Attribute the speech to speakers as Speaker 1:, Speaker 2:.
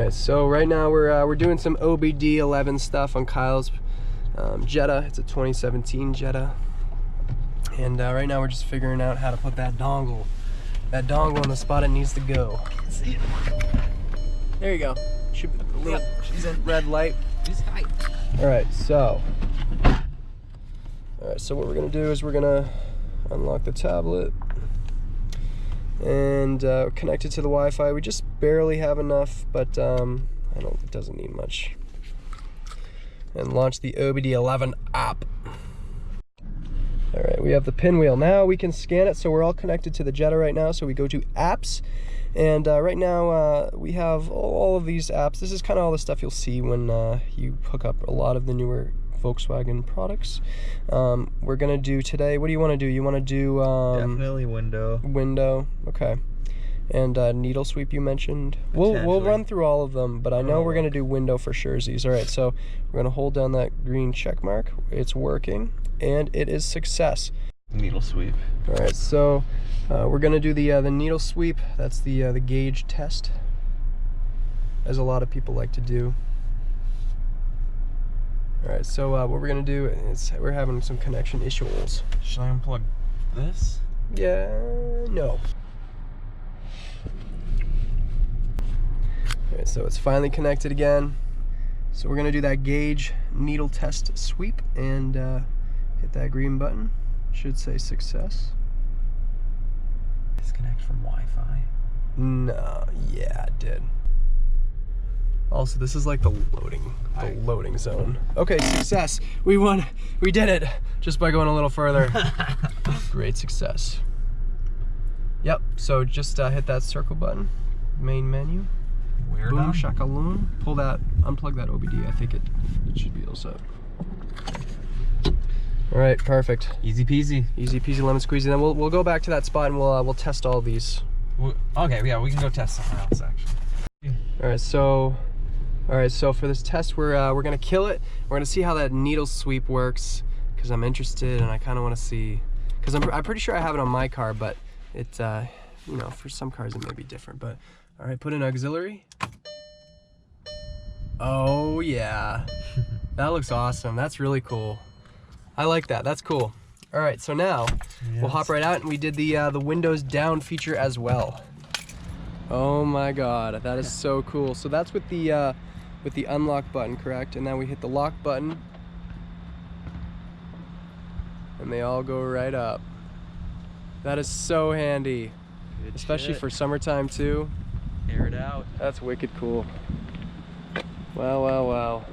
Speaker 1: Alright, so right now we're doing some OBDEleven stuff on Kyle's Jetta. It's a 2017 Jetta. And right now we're just figuring out how to put that dongle on the spot it needs to go. See it? There you go. Should be a little red light. Alright, so what we're gonna do is we're gonna unlock the tablet and connect it to the Wi-Fi. We just barely have enough, but it doesn't need much. And launch the OBDEleven app. All right, we have the pinwheel. Now we can scan it, so we're all connected to the Jetta right now. So we go to apps, and right now we have all of these apps. This is kind of all the stuff you'll see when you hook up a lot of the newer Volkswagen products. We're gonna do today, what do you want to do? You want to do
Speaker 2: definitely window,
Speaker 1: okay. And needle sweep you mentioned. We'll run through all of them, but I know we're gonna do window for surezies. All right, so we're gonna hold down that green check mark. It's working, and it is success.
Speaker 2: Needle sweep.
Speaker 1: All right, so we're gonna do the needle sweep. That's the gauge test, as a lot of people like to do. All right, so what we're gonna do is we're having some connection issues.
Speaker 2: Should I unplug this?
Speaker 1: Yeah, no. All right, so it's finally connected again. So we're gonna do that gauge needle test sweep and hit that green button. Should say success.
Speaker 2: Disconnect from Wi-Fi.
Speaker 1: No, yeah, it did. Also, this is like the loading zone. Okay, success. We won. We did it just by going a little further. Great success. Yep. So just hit that circle button, main menu.
Speaker 2: We're
Speaker 1: Boom
Speaker 2: done.
Speaker 1: shakaloon. Pull that, unplug that OBD. I think it should be all set. All right, perfect.
Speaker 2: Easy peasy.
Speaker 1: Easy peasy lemon squeezy. Then we'll go back to that spot and we'll test all these.
Speaker 2: Okay, yeah, we can go test somewhere else actually.
Speaker 1: All right, so for this test, we're gonna kill it. We're gonna see how that needle sweep works, because I'm interested and I kind of want to see, because I'm pretty sure I have it on my car, but it, you know, for some cars it may be different. But all right, put in auxiliary. Oh yeah, that looks awesome. That's really cool. I like that. That's cool. All right, so now we'll hop right out, and we did the windows down feature as well. Oh my God, that is so cool. So that's with the unlock button, correct? And then we hit the lock button, and they all go right up. That is so handy, especially for summertime too.
Speaker 2: Air it out.
Speaker 1: That's wicked cool. Wow, wow, wow.